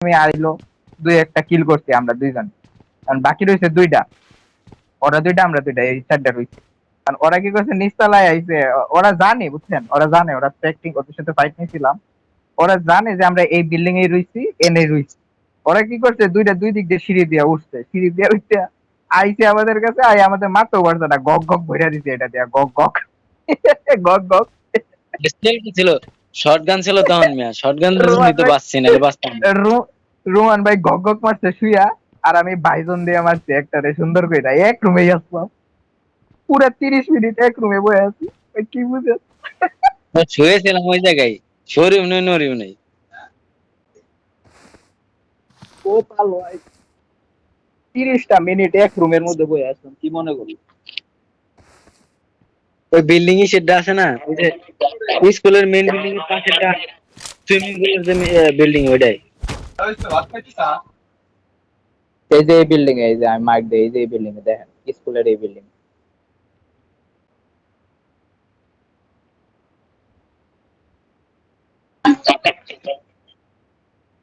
আমি আইলো দুই একটা কিল করছি আমরা দুইজন, কারণ বাকি রয়েছে দুইটা, ওরা দুইটা আমরা দুইটা, এই চারটা রয়েছে। কারণ ওরা কি করছে নিচতলায় আইছে, ওরা জানে বুঝছেন, ওরা জানে, ওরা প্র্যাকটিস ওদের সাথে ফাইট নিয়েছিলাম, ওরা জানে যে আমরা এই বিল্ডিং এ রইছি, এনে রইছি। ওরা কি করছে দুইটা দুই দিক দিয়ে সিঁড়ি দিয়ে উঠছে, সিঁড়ি দিয়ে উঠতে আইছে আমাদের কাছে, আই আমাদের মারতেও পারছে না, গক গক ভরে দিছে এটা দিয়া, গক গক গক গক। স্নেল কি ছিল? শটগান ছিল তখন মিয়া, শটগান রোমান তো ভাই, বাঁচছি না, বাঁচতাম না। রোমান ভাই গক গক মারছে শুইয়া, আর আমি বাইজন দিয়ে মারছি একটারে সুন্দর করে, এক রুমেই আসলাম, পুরা 30 মিনিট এক রুমে বয়ে আছি। ওই কি বুঝে শুয়েছিলাম ওই জায়গায়, শরীফ নই নরিও নেই। ও পালো, 30টা মিনিট এক রুমের মধ্যে বয়ে আসলাম, কি মনে করি। ওই বিল্ডিং ই সেটা আছে না, ওই যে স্কুলের মেইন বিল্ডিং এর পাশে একটা সুইমিং পুলের যে বিল্ডিং, ওইটাই। এই যে এই বিল্ডিং এ, এই যে আমি মাইক দিই, এই যে এই বিল্ডিং এ দেখেন, স্কুলের এই বিল্ডিং।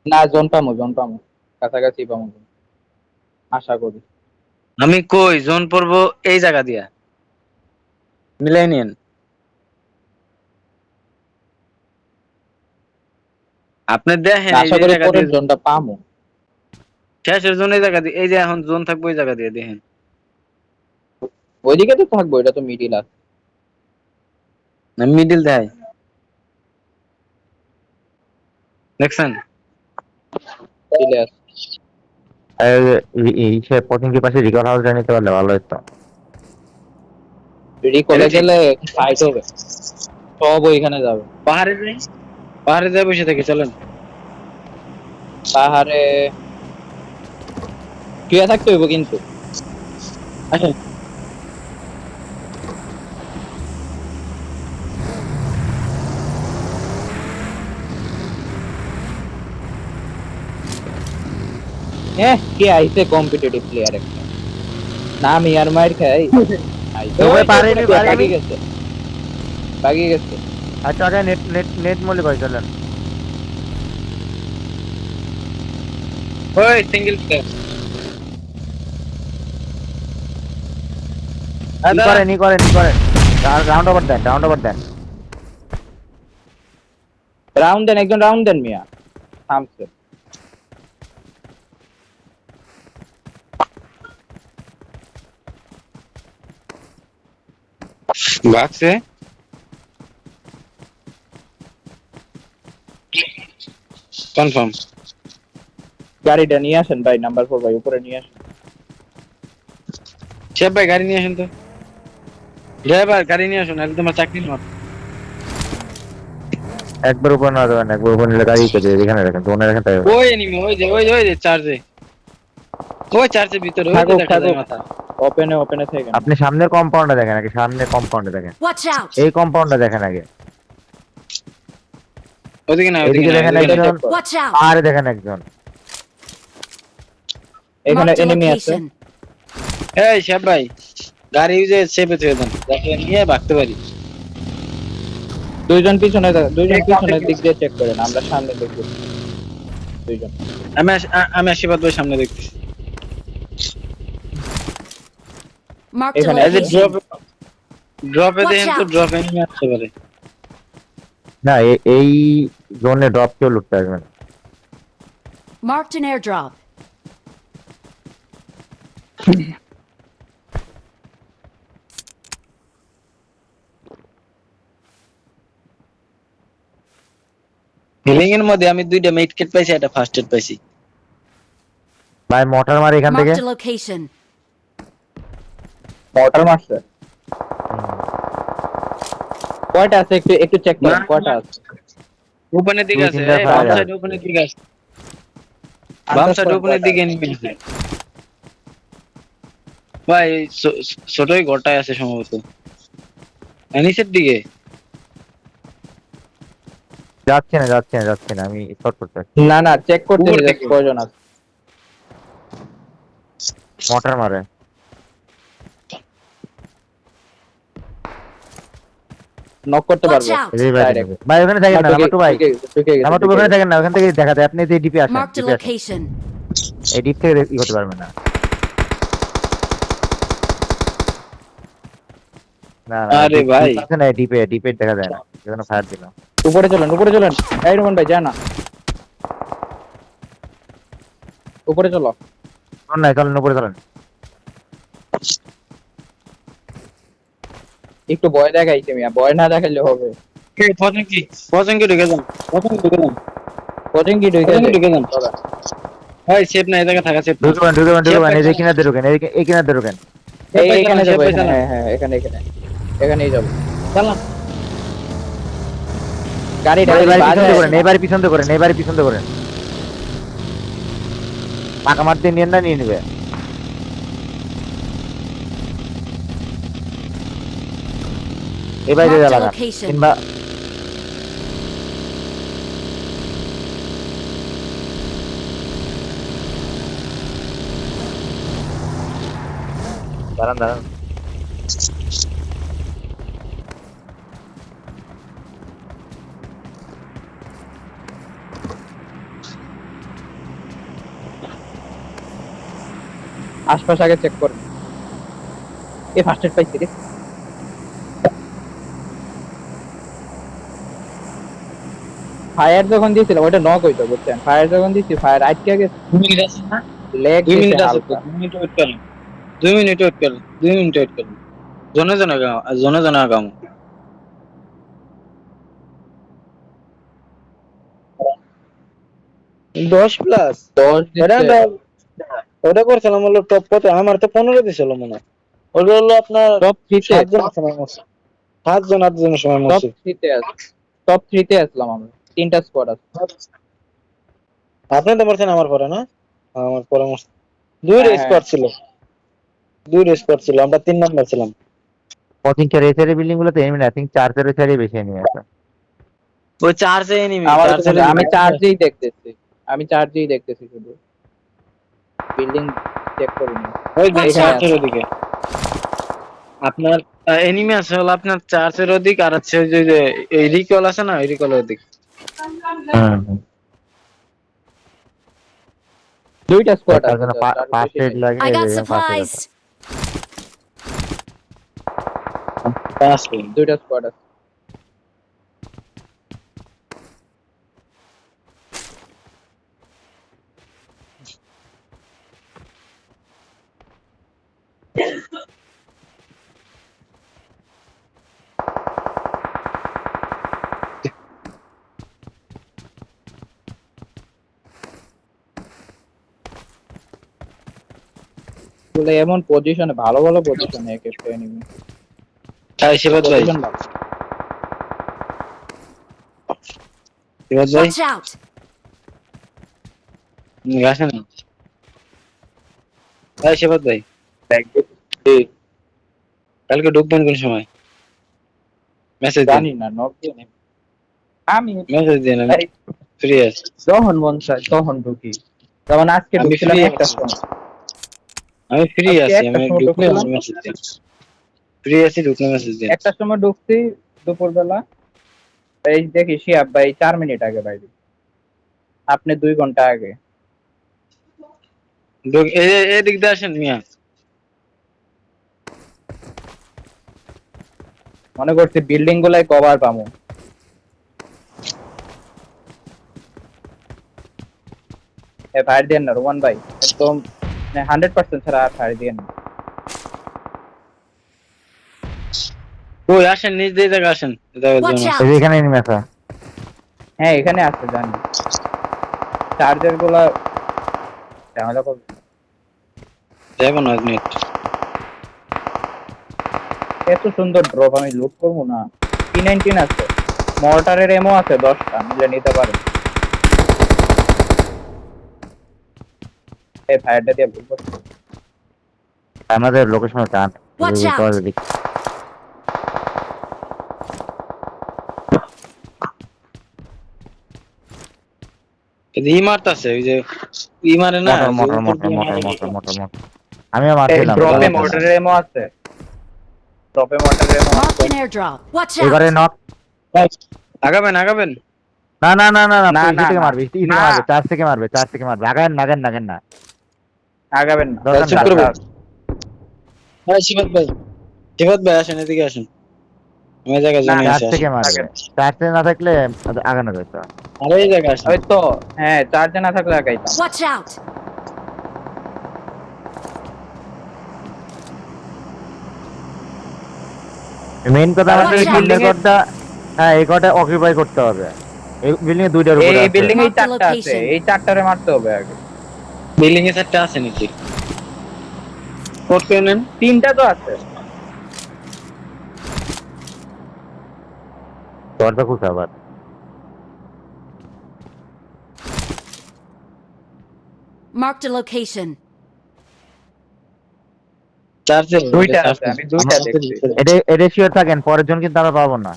না, জোন পামু, কাছাকাছি পামু, আশা করি। আমি কই জোন পড়বো এই জায়গা দিয়া, মিলেনিয়ান। আপনি দেখেন এই আশা যে করি জায়গা পরের দিয়ে জোনটা পামু। শেষের জোন এই জায়গা দিয়ে, এই যে এখন জোন থাকবো এই জায়গা দিয়ে দেখেন। ওইদিকে তো থাকবো, এটা তো মিডিল আছে। মিডিল দেয় দেখছেন। মিডিলে আছে। এই সে পথিমকি পাশে রিকল হাউসটা নিতে পারলে ভালো হতো। রিকলে এটা ঠিক। গেলে ফাইট হবে, সব ওইখানে যাবে। পাহাড়ে যাই, পাহাড়ে যাই বসে থাকি, চলেন। পাহাড়ে শুয়ে থাকতে হইব কিন্তু। আসেন। কে আইছে কম্পিটিটিভ প্লেয়ার একটা, নাম ইয়ার মাইর খাই আইছে। ওই ওই পারেনি, বাগি গেছে, বাগি গেছে। আচ্ছা আচ্ছা, নেট নেট নেট মলে ভাই চলেন। ওই সিঙ্গেল প্লেয়ার। ই করেন রাউন্ড ওভার দেন, রাউন্ড ওভার দেন। রাউন্ড দেন, একজন রাউন্ড দেন মিয়া, থামছে। ভাগছে কনফার্ম। গাড়িটা নিয়ে আসেন ভাই, নাম্বার 4 ভাই, উপরে নিয়ে আসেন। শেফ ভাই গাড়ি নিয়ে আসেন তো, ড্রাইভার গাড়ি নিয়ে আসুন, একদম চাকরি মার। একবার উপর না দেবেন, একবার উপর নিলে গাড়ি পেয়ে যাবে, এখানে রাখেন, দোনে রাখেন তাই। ওই এনিমি, ওই যে চার্জে, ওই চার্জের ভিতরে, ওই যে থাকুক দেখা যায় থাকুক, মাথা। ওপেনে ওপেনে থাকেন। আপনি সামনের কম্পাউন্ডে দেখেন আগে, সামনের কম্পাউন্ডে দেখেন, Watch out! এই কম্পাউন্ডে দেখেন আগে, ওদিকে না, ওদিকে এদিকে না, দেখেন ওদিকে না। একজন, Watch out! আর দেখেন একজন। এখানে Marked a এনিমি আছে। location. এই শেফ ভাই গাড়ি যে সেফে থুয়ে দেন, যাতে নিয়ে ভাগতে পারি। দুইজন পিছনের দিক দিয়ে চেক করেন, আমরা সামনে দেখব। দুইজন আমি আশীর্বাদ ভাই সামনে দেখতেছি। Marked a এখানে এই যে location. ড্রপে Watch দেখেন তো, out! ড্রপ এনিমি আসতে পারে। না এই জোনে ড্রপ কেউ লুটতে আসবে না। Marked an airdrop. হিলিং এর মধ্যে আমি দুইটা মেড কিট পাইছি, একটা ফার্স্ট এড পাইছি। ভাই মোটর মারে এখান থেকে। Marked a location. মর্টার মারছে। কয়টা আছে একটু একটু চেক করেন, কয়টা আছে। ওপেনের দিকে দুই আছে, তিনটা এই ফায়ার বাম আছে। সাইড ওপেনের দিকে আছে, বাম সাইড ওপেনের দিকে এনিমি আছে। ভাই ছোটই ঘরটায় আছে সম্ভবত, নিচের দিকে। যাচ্ছে না, আমি শর্ট করতে আসছি। না না, চেক করতেছি উপর যে থেকে। কয়জন আছে। মোটর মারে। নক করতে Watch পারবো। out! এই যে ভাই Direct. ঢুকে। ভাই ওখানে থাকেন না, নাম্বার 2 ভাই। ঢুকে গেছে, নাম্বার 2 ঢুকে ওখানে গেছে। থাকেন না, ওখান থেকে দেখা যায়। আপনি এই ডিপে আসেন, Marked a ডিপে আসেন। location. এই ডিপ থেকে ই করতে পারবেন না। না না, আরে ডিপ ভাই। আছে না, ডিপে ডিপে দেখা যায় না। এখানে ফায়ার দিলাম। উপরে চলেন, উপরে চলেন। এই রোমান ভাই যায় না। উপরে চলো। চলেন না, চলেন উপরে চলেন। একটু ভয় দেখাইছে মিয়া, ভয় না দেখাইলে হবে। পছন্দ ঢুকে যান, পছন্দ ঢুকে যান, কোচিং কি ঢুকে পছন্দ যায়? ঢুকে যান। ভাই সেফ না, এই জায়গাা থাকা সেফ না। ঢুকে এই যে কিনারে ঢুকেন, এই কিনারে ঢুকেন। এখানে যাবো, সেফ হ্যাঁ হ্যাঁ, এখানেই যাবো। চালান। গাড়িটা এবারে পিছন দিয়ে করেন, এবারে পিছন দিয়ে করেন। পাকা মারতে নিয়ে না, নিয়ে নিবে। এবারে Marked a লাগা location. কিংবা দাঁড়ান দাঁড়ান। আশপাশ আগে চেক করুন। এই ফার্স্ট এড পাইছি রে। ফায়ার যখন দিয়েছিলাম ওইটা নক হইতো, বুঝছেন? ফায়ার যখন দিয়েছি, ফায়ার আটকে গেছে, 2 মিনিট আছে না? লেগ 2 গেছে মিনিট আছে তো, হালকা। 2 মিনিট ওয়েট করেন। 2 মিনিট ওয়েট করেন, 2 মিনিট ওয়েট করেন। জনে জনে গাও, জনে জনে গাও। 10 প্লাস 10 এটা দিচ্ছে। ওটা করছিলাম হলো টপ কত, আমার তো 15 দিছিল মনে হয়। ওটা হলো আপনার টপ 3 তে, 7 জন সময় মরছে, 8 জনের সময় টপ মরছে। 3 তে আছে। টপ 3 তে আসলাম আমরা। 3টা স্কোয়াড আছে। আপনি তো মরছেন আমার পরে না? আমার পরে মরছে। 2 হ্যাঁ, স্কোয়াড ছিল, 2 স্কোয়াড ছিল, আমরা 3 নাম্বার ছিলাম। কোচিংটার এই সাইডের বিল্ডিং গুলোতে এনিমি না, আই থিংক চার্চের ওই সাইডে বেশি এনিমি আছে। ওই চার্জে এনিমি, আমার তো চার্জে আমি চার্জেই দেখতেছি। আমি চার্জেই দেখতেছি শুধু। বিল্ডিং চেক করিনি। ওই যে Watch এখানে out! চার্জের ওদিকে আপনার এনিমি আছে হলো আপনার চার্জের ওদিক, আর হচ্ছে ওই যে এই রিকল আছে না, ওই রিকলের ওদিক। হুম। দুইটা স্কোয়াড তার আছে জন্য just, আর ফার্স্ট বেশি এড নেই। লাগে, I got এই যে ফার্স্ট এড supplies. আছে দুইটা স্কোয়াড আছে। বলে এমন পজিশনে, ভালো ভালো পজিশনে এক একটা এনিমি। তাই শিবাদ ভাই, পজিশন ভালো। শিবাদ ভাই Watch out! আসেন। তাই শিবাদ ভাই কালকে ঢুকবেন কোন সময়? মেসেজ দিন, জানি না, নক দিয়ে নেই। আমি মেসেজ দিন, আমি এই ফ্রি আছি। যখন মন চায় তখন ঢুকি। যেমন আজকে আমি ঢুকছিলাম free একটা আছি। সময়। আমি ফ্রি আজকে আছি, একটা আমি সময় ঢুকলে ঢুকছিলাম। আমার মেসেজ দিন। ফ্রি আছি, ঢুকলে মেসেজ দিন। একটা সময় ঢুকছি দুপুরবেলা। এই দেখি শিয়াব ভাই 4 মিনিট আগে বাইরে, আপনি 2 ঘন্টা আগে। এদিক দিয়ে আসেন মিয়া। মনে করছি বিল্ডিং গুলাই কভার পামু। ফায়ার দেন না রোমান ভাই, একদম 100% ছাড়া আর ফায়ার দেন না। ওই আসেন, নিজ দিয়ে জায়গা আসেন। Watch এই out! যে এখানে এনিমি আছে। হ্যাঁ এখানে আছে জানি। চার্জার গুলা ঝামেলা করবে। দেখো না নেট। এত সুন্দর ড্রপ আমি লুট করবো না। P19 আছে, মর্টারের এমও আছে 10টা, নিলে নিতে পারেন। এই ফায়ারটা দিয়ে ভুল করছি। আমাদের লোকেশন টান। Watch out! ই মারতাছে, ওই যে ই মারে না, মোটর যে মোটর উপর মোটর দিয়ে মোটর মারে। Motor motor motor. আমিও এই মারছিলাম। ড্রপে মর্টারের এমও আছে। টপে মোটরে Marked an airdrop. Watch এবারে out! নক। আগাবেন আগাবেন। না না না না না না, ইসি না, থেকে না। মারবে, ইসি থেকে না। মারবে, চার্জ থেকে মারবে, চার্জ থেকে মারবে। আগান আগান আগান না। আগাবেন না। দরকার চুপ নাই। করবে। ভাই শিবত ভাই আসেন, এদিকে আসেন। আমি এই জায়গায় জানি চার্জ আছে। থেকে মারবে, আগান। চার্জে না থাকলে আগানো যেত। আরে এই জায়গায় আসেন। ওই তো হ্যাঁ, চার্জে না থাকলে আগাইতাম। Watch out! মেইন কথা আমাদের Watch out! বিল্ডিং ঘরটা, হ্যাঁ এই ঘরটা অকুপাই করতে হবে। এই বিল্ডিং এ দুইটার উপরে এই আছে। বিল্ডিং এই Mark the চারটা আছে, location. এই চারটারে মারতে হবে আগে। বিল্ডিং এ চারটা আছে নাকি? কোড করে নেন। তিনটা তো আছে। দরজা খুলতে আবার। Marked a location. চার্জে দুইটা আছে, আমি দুইটা দেখছি। এটা শিওর থাকেন, পরের জন কিন্তু আমরা পাবো না।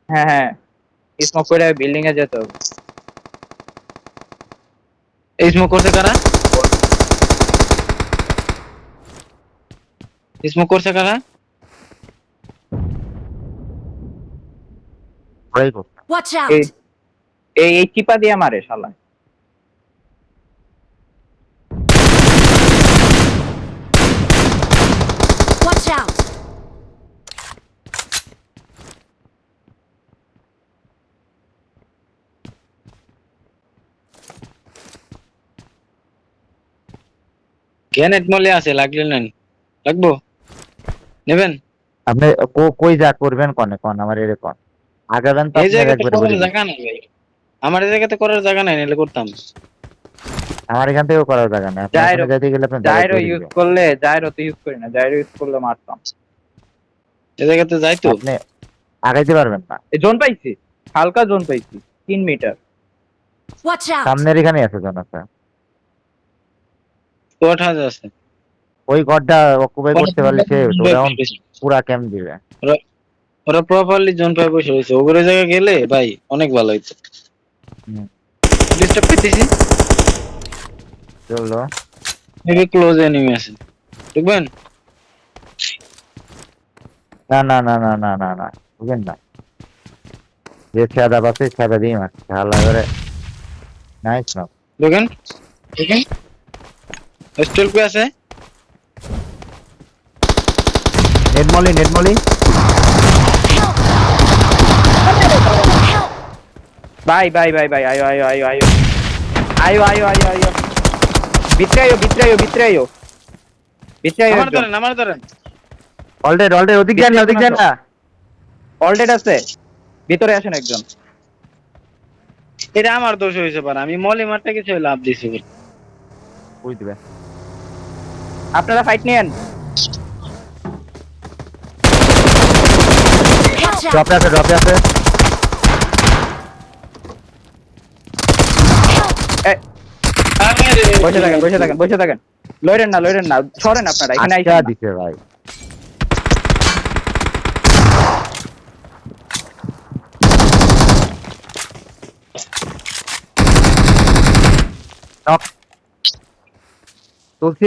হ্যাঁ হ্যাঁ, স্মোক করে বিল্ডিং এ যেতে হবে। এই স্মোক করছে কারা? স্মোক করছে কারা? ওরাই করছে। Watch এই out! এই চিপা দিয়ে মারে শালা। Watch out! গ্রেনেড মলে আছে, লাগলে নেন। লাগবো? নেবেন? আপনি কই যা করবেন কোন আমার এর কোন আগাবেন তো এই আপনার জায়গাতে একবারে করার বলে দিই। জায়গা নাই ভাই। আমার এই জায়গাতে করার জায়গা নাই, নাহলে করতাম। আমার এখান থেকেও করার জায়গা নেই। আপনি জাইরো ওখানে যাইতে গেলে আপনি জাইরো ইউজ করলে, জাইরো তো ইউজ করি না, জাইরো ইউজ করলে মারতাম। এই জায়গাতে যাই তো। আপনি আগাইতে পারবেন না। এই জোন পাইছি, হালকা জোন পাইছি 3 মিটার। Watch out! সামনের এখানে আছে জন আছে। কোট হাজ আছে। ওই ঘরটা অকুপাই করতে পারলে সে রাউন্ড পুরা ক্যাম্প দিবে। ওরা প্রপারলি জোন পায় বসে রয়েছে। ওগুলো জায়গায় গেলে ভাই অনেক ভালো হইতো। হুম। ডিস্টার্ব পেতেছি। চললো। মেবি ক্লোজ এনিমি আছে। দেখবেন? না না না না না না না বুঝেন না, যে সাদা পাশে সাদা দিয়ে মারছে হাল্লা করে। নাইস না। দেখেন? দেখেন? স্টিল পে আছে? নেটমলি ভাই ভাই ভাই ভাই, আয়ো আয়ো আয়ো আয়ো আয়ো আয়ো আয়ো আয়ো, ভিতরে আয়ো ভিতরে আয়ো ভিতরে আয়ো ভিতরে আয়ো। আমার ধরেন। অলরেডি ওদিক যান না। অলরেডি আছে, ভিতরে আসেন একজন। এটা আমার দোষ হয়েছে পারে, আমি মলি মারতে কিছু লাভ দিছি। বুঝবে। আপনারা ফাইট নিয়েন। Watch out! ড্রপে আছে। বসে থাকেন। লড়েন না, ছড়েন আপনারা এখানে আচ্ছা আইসেন না। দিছে ভাই। নক। তুলছি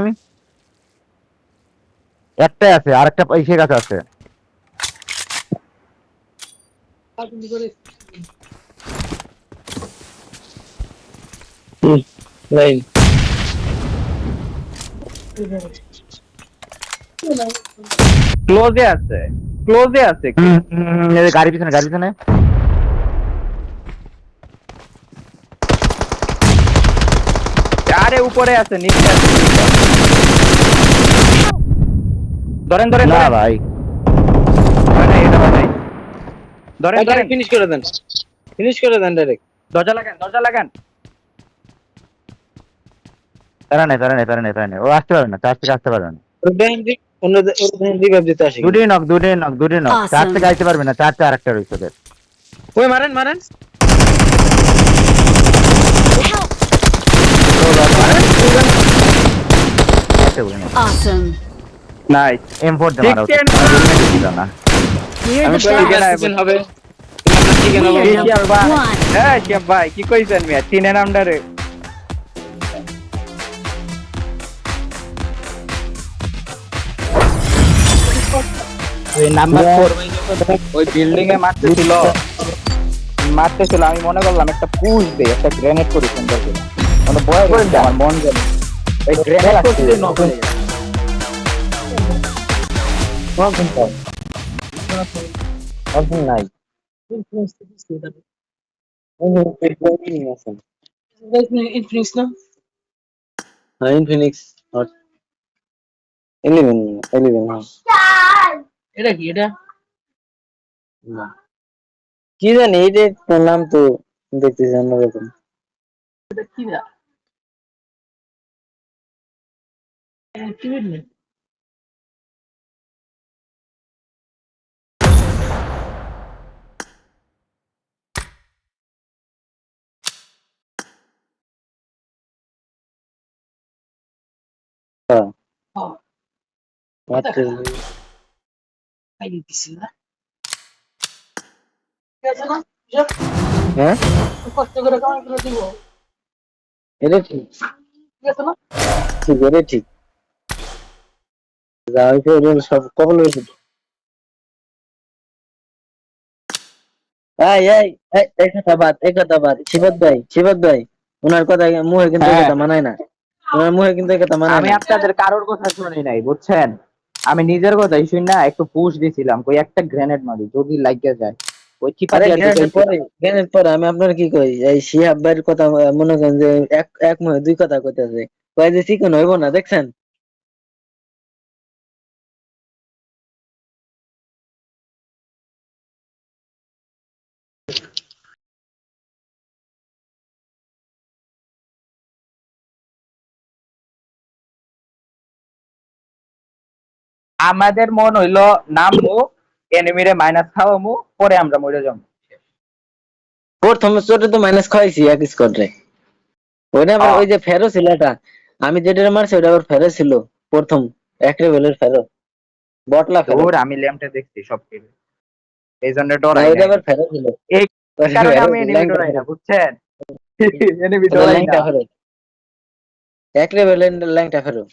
আমি। একটাই আছে, আরেকটা ইসের কাছে আছে। ভাই ক্লোজে আছে এই গাড়ি পিছনে। আরে উপরে আছে, নিচে আছে। ধরেন না ভাই ধরেন ফিনিশ করে দেন ডাইরেক্ট। দরজা লাগান। তারা নেই। ও আসতে পারবে না, চার্জ থেকে আসতে পারবে না। অন্য রিভাইভ দিতে আসি। দুটোই নক। Awesome. চার্জ থেকে আসতে পারবে না, চার্জটা আরেকটা রয়েছে ওদের। ওই মারেন। Help! আসতে বলে না। Awesome. নাইস। M4 দিয়ে মারা উচিত। Sixteen. আর helmet দিল না। We're আমি the বলি best. গেলাম। হবে। We are এই শিয়াব ভাই, number one. হ্যাঁ শিয়াব ভাই কি কইছেন মিয়া, চিনেন আমডারে। ওই নাম্বার 4 ভাই যখন ওই বিল্ডিং এ মারতেছিল আমি মনে করলাম একটা পুশ দেই, একটা গ্রেনেড করি সুন্দর করে, মানে ভয় করছে আমার মন জানে ওই গ্রেনেড করতে নক হয়ে গেছে। নাই ইনফিনিক্স হট 11 এটা কি এটা? কি জানি এটা নাম তো দেখতেছি অন্যরকম। এটা কি না? কি বললি? হ্যাঁ হ্যাঁ, মাত্র খাই দিতেছি না। ঠিক আছে না? যা, হ্যাঁ কষ্ট করে কামাই করে দিব। এটা ঠিক, ঠিক আছে না? ঠিক এটা ঠিক। যা হইছে ওটা সব কখন হয়েছে? এই কথা বাদ শিবত ভাই ওনার কথা মুখে কিন্তু এই হ্যাঁ, কথা মানায় না, ওনার মুখে কিন্তু এই কথা মানায় আমি না। আপনাদের কারোর কথা শুনি নাই বুঝছেন, আমি নিজের কথাই শুনি না, একটু পুশ দিছিলাম কই একটা গ্রেনেড মারি যদি লাগিয়ে যায় ওই চিপা আরে দিয়ে ঢুকাইছিলাম। জ্ঞানের পরে আমি আপনার কি কই, এই শিহাব ভাইয়ের কথা মনে করেন যে এক মুখে দুই কথা কইতেছে, কয় যে চিকন হইব না দেখছেন। আমাদের মন হইলো নামমু, এনিমিরে মাইনাস খাওয়ামু, পরে আমরা মরে যাবো। প্রথম চোটে তো মাইনাস খাইছি এক স্কোয়াডে, ওইটা আবার হ্যাঁ, ওই যে ফেরো ছিল এটা, আমি যেটা মারছি ওটা আবার ফেরো ছিল, প্রথম এক লেভেলের ফেরো, বটলা ফেরো। দূর আমি ল্যাম্পটা দেখছি সব কিছু, এই জন্য না ডরাই ওইটা নাই। আবার ফেরো ছিল, এই কারণে আমি এনিমি ডরাই না বুঝছেন, এনিমি ডরাই না। ল্যাংটা ফেরো, এক লেভেলের ল্যাংটা ফেরো।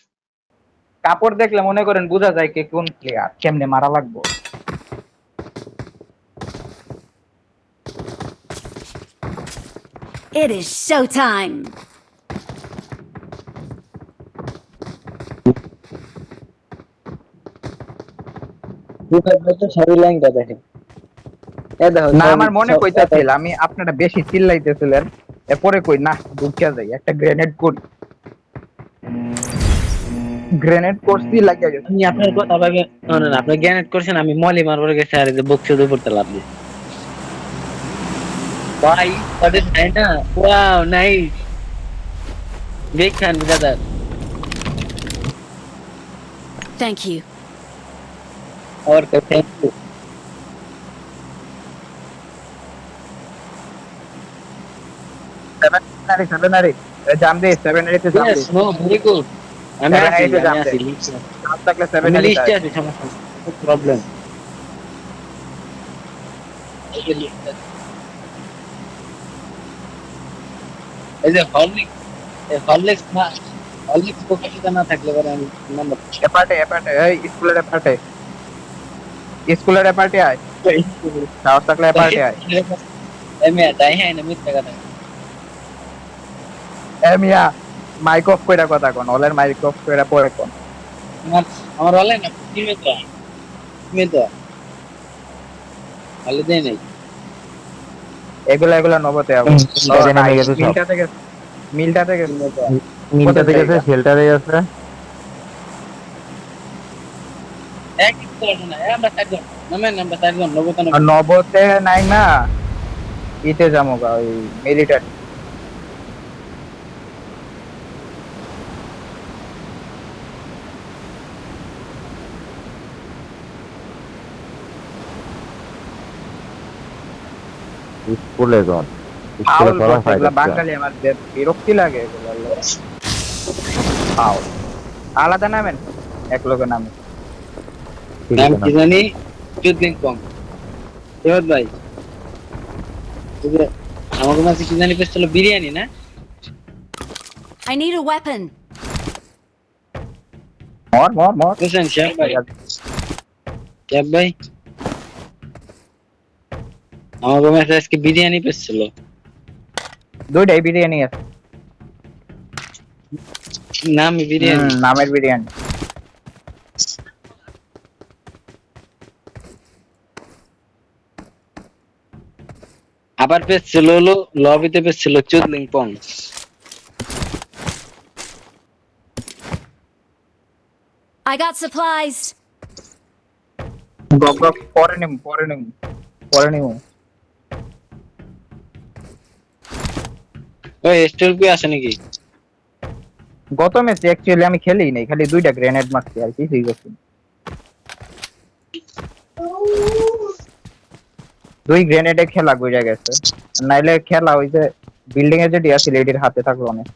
কাপড় দেখলে মনে করেন বোঝা যায় কে কোন প্লেয়ার, কেমনে মারা লাগবো। It is showtime. তো সবই ল্যাংটা দেখে, এ দেখো না আমার মনে সব কইতাছিল আমি আপনারা বেশি চিল্লাইতেছিলেন, এরপরে কই না ঢুকিয়া যাই, একটা গ্রেনেড করি, গ্রেনেড করছি লাগিয়া গেছে। আমি আপনার কথা ভাবে শোনেন, আপনি গ্যানেট করছেন, আমি মলি মারবার গেছে আর এই যে বক্সে উপর লাভ দিই ভাই, তাদের নাই না, wow nice, big fan brother. Thank you. और थैंक यू। সেভেন আরে জাম দে, 7 আরে তে জাম দে, यस नो वेरी गुड। আমি Seven আছি eight এ আমি জাম আছি দে। লিস্টে, জাম থাকলে 7 আমি আরে লিস্টে আছি, সমস্যা নেই, নো প্রবলেম। এই যে হরলিক্স না, হরলিক্স পকেটে না থাকলে পরে আমি নাম্বার এপার্টে এই স্কুলের এপার্টে, স্কুলের এপার্টে আয়, সাহস থাকলে এপার্টে আয়। আমি তাই হ্যাঁ না মিথ্যা কথা। এ মিয়া মাইক অফ কইরা কথা কোন, হলের মাইক অফ কইরা পরে কোন। আমার আমার হলে না টিমে তো হলে দেই নাই। এগুলা নবতে হবে। সেভেন নেমে গেছে সব। মিলটা থেকে মিলটাতে গেছে, শেল্টারে গেছে। এক কিছু না, আমরা চারজন নামেন, আমরা চারজন নবতন। আর নবতে নাই না, ইতে যাবো গা ওই মিলিটারি। স্কুলে গন, স্কুলে ফাউল পড়া করছে হয় এগুলা, বাঙালি আমার বিরক্তি লাগে এগুলা। ফাউল আলাদা নামেন, এক লোকে নামে। নাম কি জানি, চুদলিং কম। এবার ভাই এই যে আমাকে মাসি কি জানি পেছল বিরিয়ানি না, I need a weapon. মর বুঝছেন শেখ ভাই, ক্যাব ভাই আমার কাছে আজকে বিরিয়ানি পেয়েছিল। দুইটাই বিরিয়ানি আছে। নাম বিরিয়ানি। নামের বিরিয়ানি। আবার পেয়েছিল হলো লবিতে পেয়েছিল চুদলিং পং। I got supplies. গপ গপ পরে নিম। ওই এসটিএলপি আসে নাকি? গত ম্যাচে অ্যাকচুয়ালি আমি খেলি নাই, খালি দুইটা গ্রেনেড মারছি আর কিছুই করছি না। 2 গ্রেনেডে খেলা গইরা গেছে, নাইলে খেলা ওই যে বিল্ডিং এ যেটি আছে লেডির হাতে থাকলো অনেক।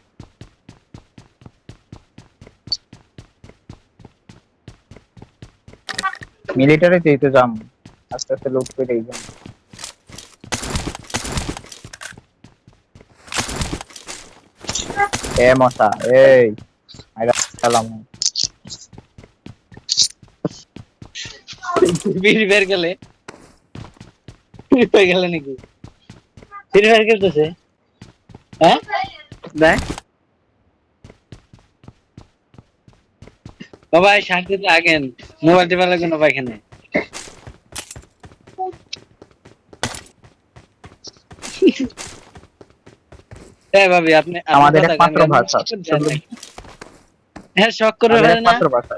মিলিটারিতে তো যাম, আস্তে আস্তে লুট করে যাম। এ মশা এই আইরা সালাম। বিড়ি বের গেলে হয়ে গেল নাকি? বিড়ি বের খেলতেছে হ্যাঁ দেখ বাবা শান্তিতে আগেন মোবাইল টিপা লাগবে না এখানে। হ্যাঁ ভাবি আপনি আমাদের একমাত্র ভাষা হ্যাঁ শখ করে আমাদের পারে না একমাত্র ভাষা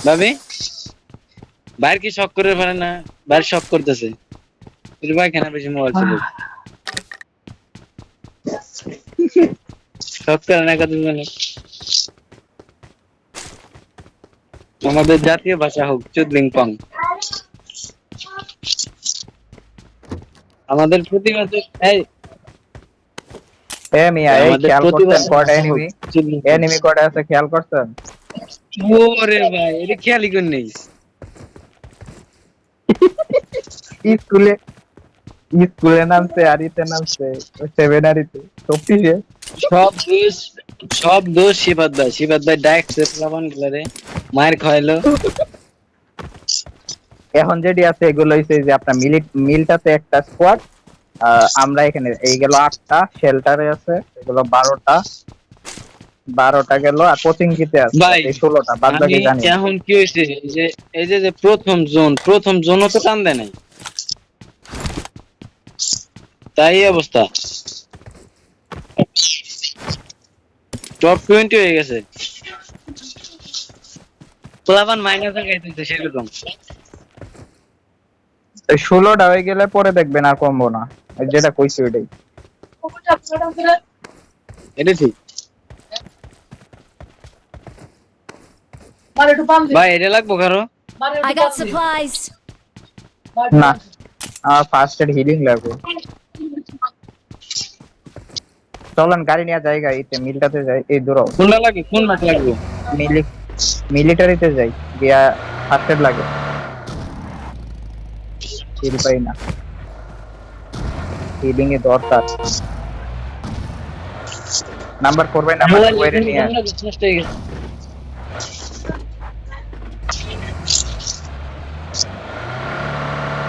ভাবি বাইরে কি শখ করে পারে না বাইরে শখ করতেছে ভাই কেন বেশি মোবাইল চলে শখ করে না কত মানে আমাদের জাতীয় ভাষা হোক চুদলিং পং আমাদের প্রতিবাদ এই এ মিয়া এই খেয়াল করছেন কয়টা এনিমি কয়টা আছে খেয়াল করছেন? ওরে ভাই এটা খেয়ালই করে নেই স্কুলে নামছে আরিতে নামছে সেভেনারিতে সবকিছু সব দোষ শিবাদ ভাই ডাইরেক্ট সেফলামান গেলারে মায়ের খাইলো। এখন যেটি আছে এগুলো হইছে যে আপনার মিলটাতে একটা স্কোয়াড, আমরা এখানে এই গেল 8টা, শেল্টারে আছে এগুলো 12টা গেল, আর কোচিং কিতে আছে এই 16টা, বাদ বাকি জানি। এখন কি হইছে যে এই যে প্রথম জোনও তো টান দেয় নাই, তাই অবস্থা টপ 20 হয়ে গেছে প্লাবান মাইনাসে গাইতেছে সেরকম। 16টা হয়ে গেলে পরে দেখবেন আর কমবো না, যেটা কইছি ওইটাই এটা ঠিক ভাই এটা লাগবো কারো I got supplies. না, আমার ফার্স্ট এড হিলিং লাগবে। চলেন গাড়ি নিয়ে জায়গা এইতে মিলটাতে যাই, এই দূরও কোনটা লাগে কোন মাছ লাগবে মিলিটারিতে যাই গিয়া ফার্স্ট এড লাগে হিল পাই না, হিলিং এ দরকার। নাম্বার 4 বাই নাম্বার 2 এর নিয়ে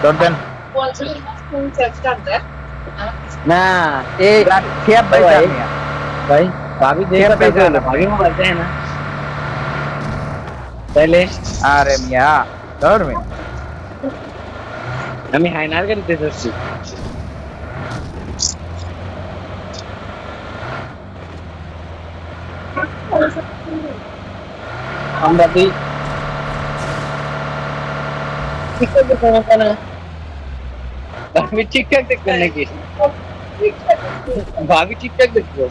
দরদেন না এই খেয়াব ভাই ভাই, জানিয়া ভাই ভাবি দেখে ভাই পেছালে ভাবি মোবাইল দেয় না তাইলে আরে মিয়া ধরবে আমি হাইনার গাড়িতে যাচ্ছি আমরা তুই ভাবি ঠিকঠাক দেখবেন নাকি ভাবি ঠিকঠাক দেখবো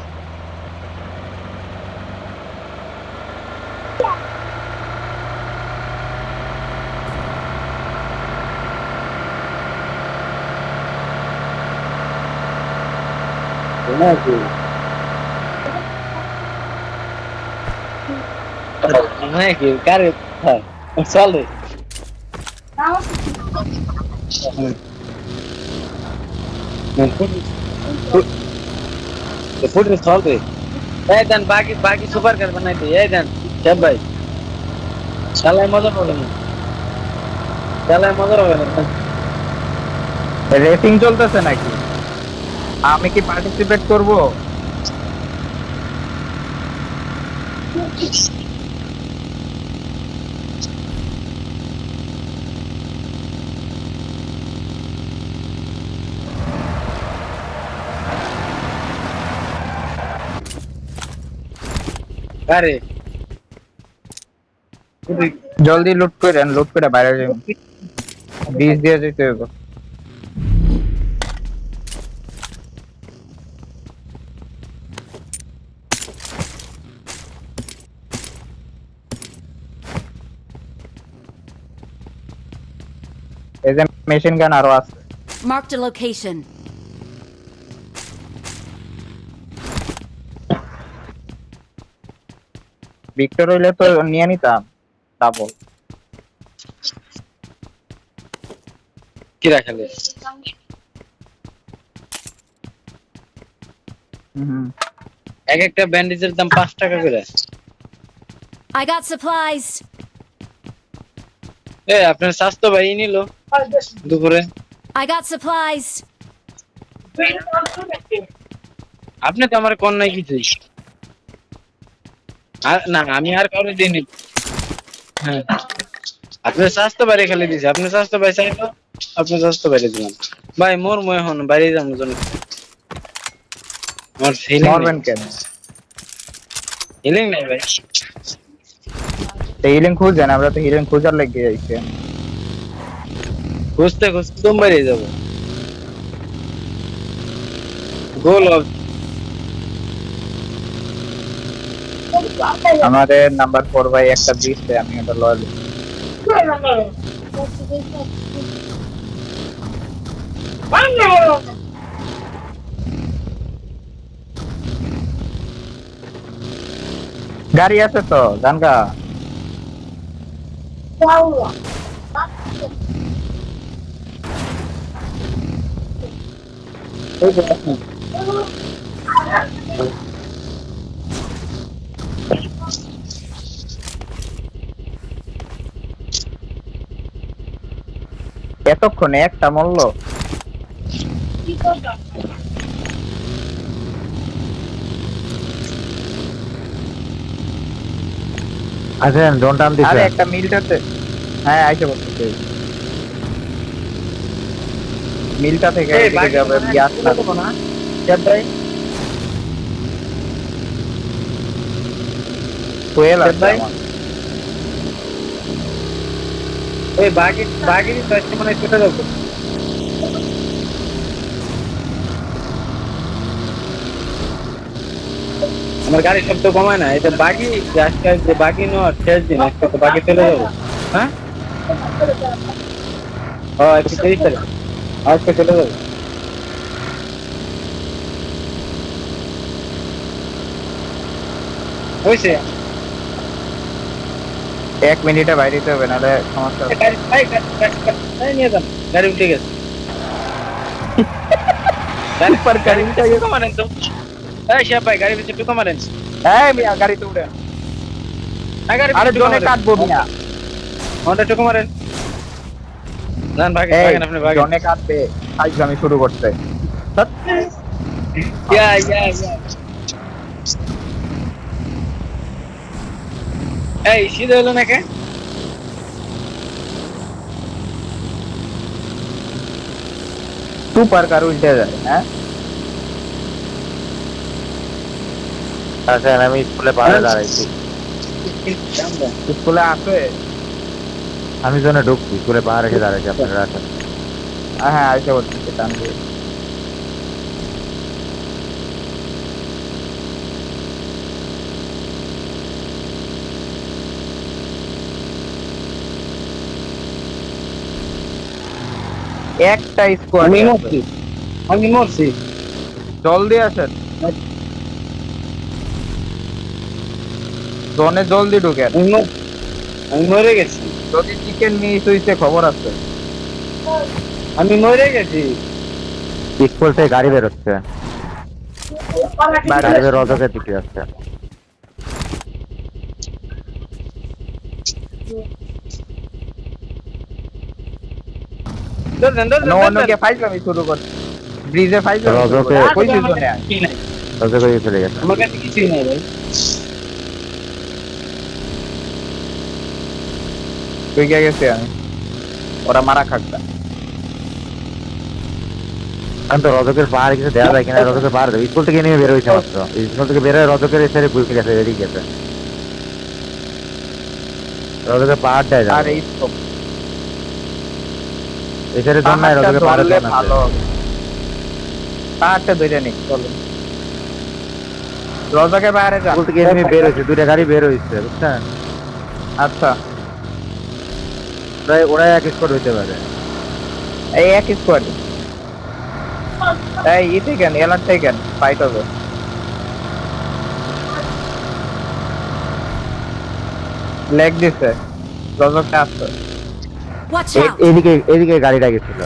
নাকি কারে চলে फुट सॉल्व पे ए देन बाकी सुपर कर बनाई थी ए देन जब भाई चल मजा पड़े খেলায় মজা হবে না। রেসিং চলতেছে নাকি? আমি কি পার্টিসিপেট করব? আরে জলদি লুট করে বাইরে যাবেন। বিষ দিয়ে যেতে হবে। এই যে মেশিন গান আরো আছে। Marked a location. ভিক্টর হইলে তো নিয়ে নিতাম ডাবল। কি রাখালে? এক একটা ব্যান্ডেজের দাম 5 টাকা করে। I got supplies. আপনার স্বাস্থ্য ভাই নিল দুপুরে। I got supplies. আপনি তো আমার কোন নাই কিছুই। আর না আমি আর কাউকে দিইনি। হ্যাঁ আপনার স্বাস্থ্য বাইরে খালি দিয়েছে। আপনার স্বাস্থ্য ভাই চাইলো, আপনার স্বাস্থ্য বাইরে দিলাম। ভাই মোর মনে হন বাইরে যাবো জন্য। আমার মরবেন কেন? হিলিং নাই ভাই। হিলিং খুঁজেন, আমরা তো হিলিং খোঁজার লেগে যাইছে। খুঁজতে খুঁজতে তুমি বাইরে যাবো। গোল আমাদের নাম্বার 4 ভাই একটা দিচ্ছে, আমি ওটা লয়। গাড়ি আছে তো জানগা। এতক্ষণে একটা মরল। আচ্ছা ডোন টান আরে দিছে। একটা মিলটাতে, হ্যাঁ আইসে বলতেছে মিলটা থেকে এদিকে যাবে গ্যাস না। ফুয়েল আছে আমার। ওই বাকি তো মানে চলে যাবো। আমার গাড়ি শব্দ কমায় না, এটা বাকি আজকে যে বাকি নেওয়ার শেষ দিন, আজকে তো বাকি চলে যাবো। হ্যাঁ ও আজকে 23 তারিখ, আজকে চলে যাবো। হয়েছে 1 মিনিটে বাইরে যেতে হবে, নাহলে সমস্যা হবে। গাড়ি নিয়ে যান, গাড়ি উঠে গেছে। গাড়ি ভিতরে ঢুকে মারেন তো। এই শেফ ভাই গাড়ি ভিতরে ঢুকে মারেন। এই মিয়া গাড়িতে উঠেন। আরে জোনে কাটবো মিয়া। ওটা ঢুকে মারেন। যান ভাগেন এই ভাগেন আপনি ভাগেন। জোনে কাটবে, আমি শুরু করতে। ইয়া এই সিধে হলো নাকি? সুপার কার উল্টে যায়। হ্যাঁ আচ্ছা আমি স্কুলে পারে দাঁড়াইছি। স্কুলে আছে। আমি জন্য ঢুকছি স্কুলে পাহাড় এসে দাঁড়াইছি আপনারা আছেন। হ্যাঁ আইসে বলতেছে টান দিয়ে। একটা স্কোয়াড আমি মরছি। জলদি আসেন, জোনে জলদি ঢুকেন। আমি মরে গেছি। যদি চিকেন মিস হইছে খবর আছে। আমি মরে গেছি। স্কুল থেকে গাড়ি বেরোচ্ছে, গাড়ি বের অজকের দিকে আসছে। অন্যকে ফাইজলামি শুরু করছে ব্রিজে ফাইজলামি শুরু করছে। রজকে- কই দুজনে রজক হয়ে চলে গেছে। আমার কাছে কিছুই নাই ভাই। তুই কে গেছে আমি ওরা মারা খাকটা এখন তো রজকের পাহাড় কিছু দেওয়া যায় কিনা, রজকের পাহাড় দেবে। স্কুল থেকে নিয়ে বের হয়েছে মাত্র, স্কুল থেকে বের হয়ে রজকের এসে ঘুরে গেছে, এদিকে গেছে। রজকের পাহাড় দেয় আর যাবে, এই তো এসের জন্য নাই, পাহাড়টা রজকের পাহাড়ের ধরলে জন্য ভালো আছে। হবে। পাহাড়টা ধরে নি চলো রজকের বাইরে যা স্কুল থেকে এমনি বের হয়েছে, দুইটা গাড়ি বের হয়েছে, বুঝছেন? আচ্ছা ওরাই এক স্পট হইতে পারে। এই এক স্কোয়াড এই ই থেকে এলার থেকে ফাইট হবে লেগ দিছে রজকটা আসছে Watch out! এদিকে এদিকে গাড়িটা গেছিল।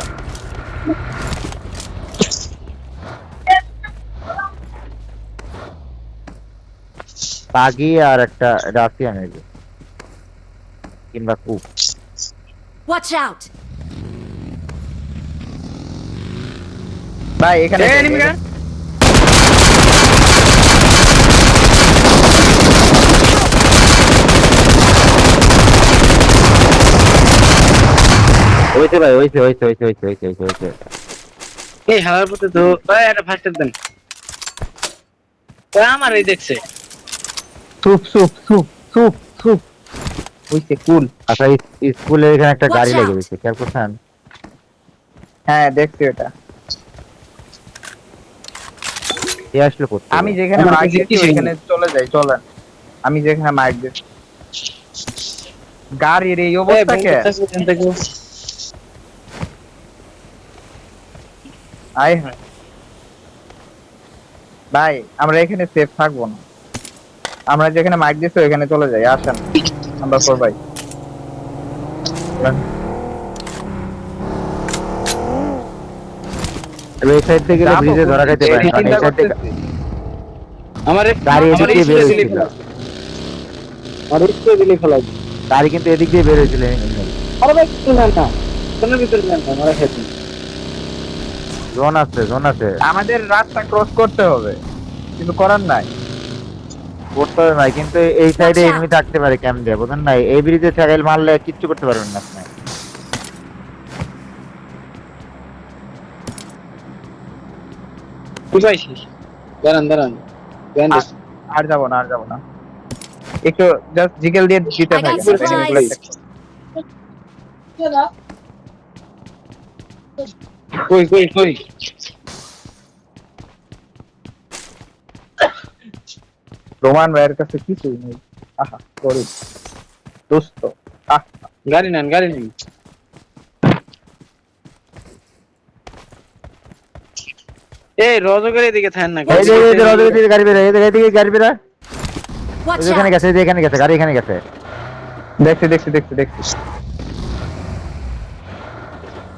বাগি আর একটা রাশিয়ান এর কিংবা কুপ। Watch out! ভাই এখানে enemy gun! হইছে ভাই, হইছে। এই হালার পথে তো ভাই একটা ফার্স্ট দেন। ওই আমার এই দেখছে। সুপ হইছে কুল আচ্ছা, স্কুলের এখানে একটা Watch গাড়ি লেগে out! গেছে, খেয়াল করছেন? হ্যাঁ দেখছি এটা কে আসলো করতে? আমি যেখানে আমার মাইক কাছে দিচ্ছি কিছুই ওইখানে চলে যাই চলেন আমি যেখানে মাইক দিচ্ছি গাড়ির এই অবস্থাকে আয় হায় ভাই আমরা এখানে সেফ থাকবো না আমরা যেখানে মাইক দিচ্ছি ওইখানে চলে যাই আসেন আমরা ফোর ভাই এই সাইড থেকে গেলে ব্রিজে ধরা খাইতে পারে, এই কারণ এই চিন্তা সাইড থেকে করতেছি। আমার গাড়ি এদিক দিয়ে বের হয়েছিল, আর একটু দিলে ফেলাই। গাড়ি কিন্তু এদিক দিয়ে বের হয়েছিল। আরে ভাই কিছু না না। কোন ভিতরে না আমরা খেতে। জোন আছে আমাদের রাস্তা ক্রস করতে হবে কিন্তু করার নাই করতে হবে নাই, কিন্তু এই সাইডে Watch out! এনিমি থাকতে পারে ক্যাম্প দিয়ে, বুঝেন নাই? এই ব্রিজে ছাগাইল মারলে কিচ্ছু করতে পারবেন না আপনি। কি পাইছিস? দাঁড়ান। আর যাবো না একটু জাস্ট জিকেল দিয়ে দিতে I got থাকেন supplies. এনিমিগুলো check করুন। কই। রোমান ভাইয়ের কাছে কিছুই নেই আহা গরিব দোস্ত গাড়ি নেন। এই রজকের এদিকে থাকেন না। এই যে রজের দিকে গাড়ি বের হয়, এদিকে গাড়ি বের হয়। Watch এখানে out! গেছে, এখানে গেছে, গাড়ি এখানে গেছে। দেখছি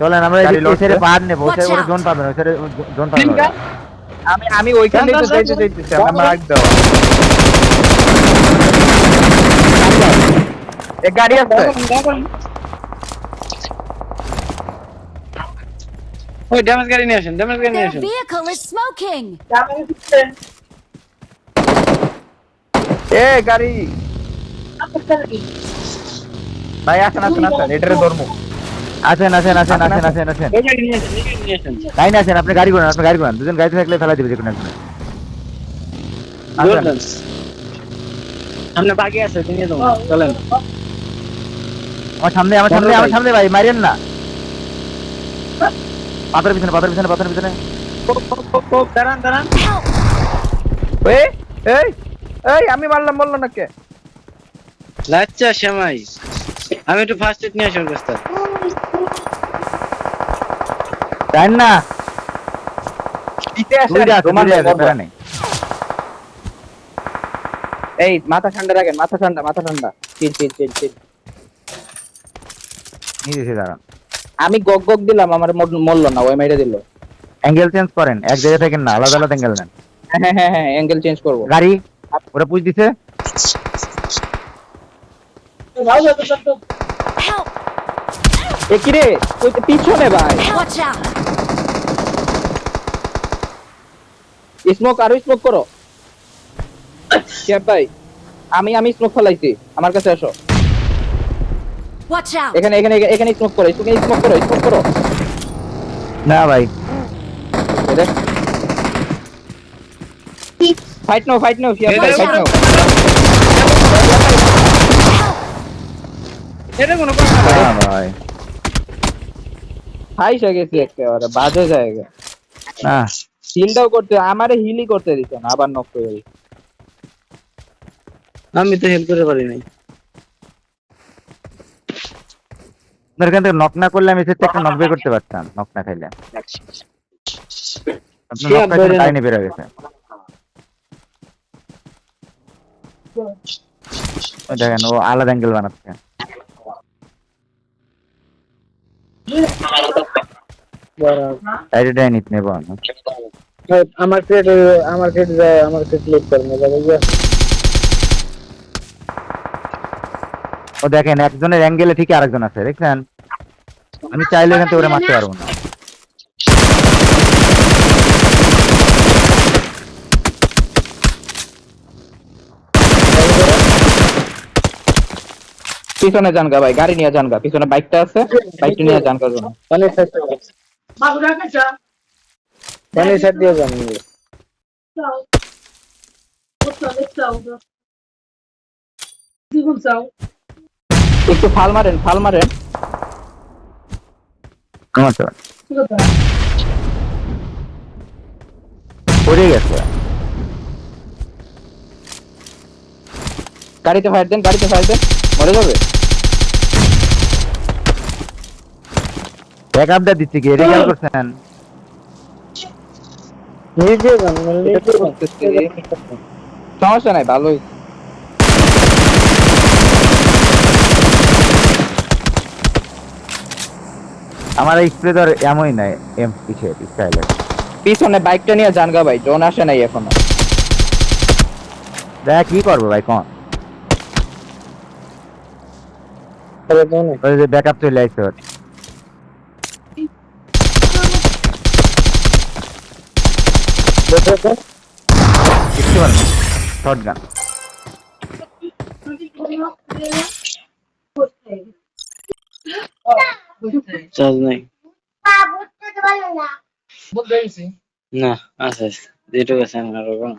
চলেন আমরা গাড়ি এই লড়ছে। সাইডে পার নেব, ওই Watch সাইডে out! জোন পাবেন, ওই সাইডে জোন পাবেন ওরা। আমি ওইখানে তো যাইতেছি আমরা মার্ক দাও এক গাড়ি আছে ওই ড্যামেজ গাড়ি নিয়ে আসেন। Their vehicle is smoking! এ গাড়ি ভাই আসেন এটারে ধর্ম আসেন। এই গাড়ি নিয়ে আসেন। লাইন আছেন, আপনি গাড়ি করেন, দুজন গাড়িতে থাকলে ফেলা দিবে যেকোনো একজন। জোরদার। সামনে বাকি আছে, নিয়ে যাও। চলেন। আমার সামনে ভাই, মারিয়েন না। পাথরের পিছনে। দাঁড়ান। Help! এই আমি মারলাম বললো না কে লাচ্চা শ্যামাই, আমি একটু ফার্স্ট এড নিয়ে আসি ওর কাছ থেকে। জানেন না, পিছে আসেন দুইটা আছে, রোমান ভাই, প্যারা নেই। এই মাথা ঠান্ডা রাখেন মাথা ঠান্ডা চিল নিয়ে এসে দাঁড়ান। আমি গগ দিলাম আমার মরলো না ওই মেরে দিল অ্যাঙ্গেল চেঞ্জ করেন, এক জায়গায় থাকেন না, আলাদা অ্যাঙ্গেল নেন। হ্যাঁ অ্যাঙ্গেল চেঞ্জ করবো গাড়ি ওরা পুশ দিছে। Help! এ কি রে ওই তো পিছনে ভাই Watch out! স্মোক আরো স্মোক করো শিহাব ভাই আমি স্মোক ফেলাইছি আমার কাছে আসো Watch out! এখানে এখানে এখানে স্মোক করো স্মোক করো না ভাই দেখ ফাইট নাও শিহাব ভাই ফাইট নাও এটা কোনো কথা না। না ভাই ফাইসা গেছি একেবারে বাজে জায়গা না হিলটাও করতে আমারে হিলই করতে দিত না আবার নক করে দিত আমি তো হেল্প করে পারি নাই। আপনার এখান থেকে নক না করলে আমি সেটা একটা নক বের করতে পারতাম নক না খাইলে আপনার নক খাইলে কাহিনী বের হয়ে গেছে ওই দেখেন ও আলাদা অ্যাঙ্গেল বানাচ্ছে সাইডে নিতে নেবো আমি আমার ক্রেড ক্লিক করে না যাবে। ও দেখেন একজনের অ্যাঙ্গেলে ঠিকই আরেকজন আছে দেখছেন আমি চাইলে এখান থেকে ওরা মারতে পারবো না পিছনে জানগা ভাই গাড়ি নিয়ে জানগা পিছনে বাইকটা আছে বাইকটা নিয়ে জানগার জন্য পানির সাইড দিয়ে যান। একটু ফাল মারেন আমার তো পড়ে গেছে গাড়িতে ফায়ার দেন মরে যাবে ব্যাক আপডেট দিচ্ছি কি রেজাল্ট করছেন নিজে যান এটা তো করতেছি। সমস্যা নাই ভালোই আমার স্প্রে তো আর এমনই নাই এম পিছে স্টাইলে পিছনে বাইকটা নিয়ে জানগা ভাই জোন আসে নাই এখনো দেখ কি করবো ভাই কোন ওই যে ব্যাকআপ চলে আসছে ওর দেখতে পারেন শর্ট গান চার্জ নাই না আছে যেটুকু আছে আমার আরো কম।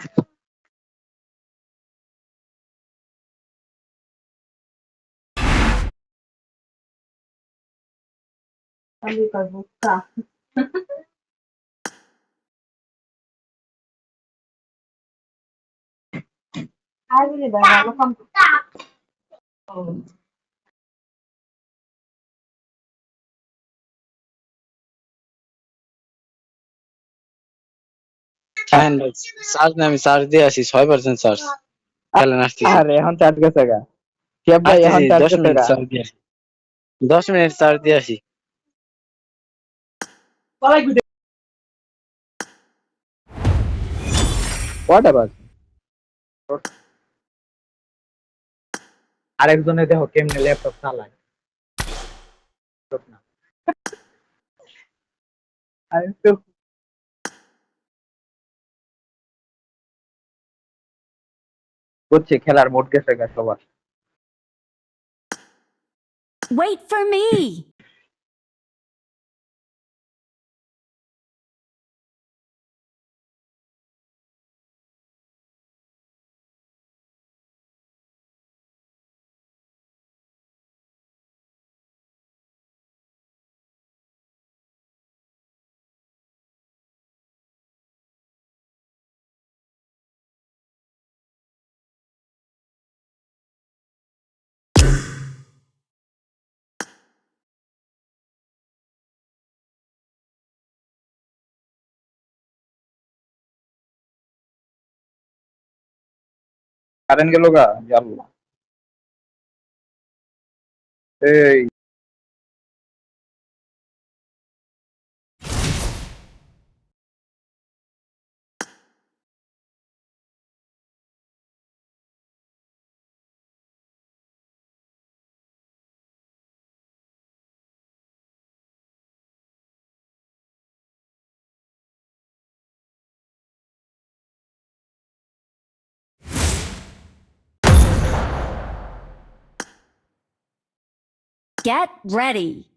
হ্যাঁ চার্জ না আমি চার্জ দিয়ে আসি 6% চার্জ খেলেন আসতেছি আরে এখন চার্জ গেছে গা শিহাব ভাই এখন চার্জ 10 গেছে মিনিট গা চার্জ দিয়ে আসি 10 মিনিট চার্জ দিয়ে আসি হোয়াটএভার আরেকজনে দেখো কেমনে ল্যাপটপ চালায় আমি তো বুঝছি খেলার মোড গেছে গা সবার Wait for me! কারেন্ট গেল গা জানলা এই Get ready.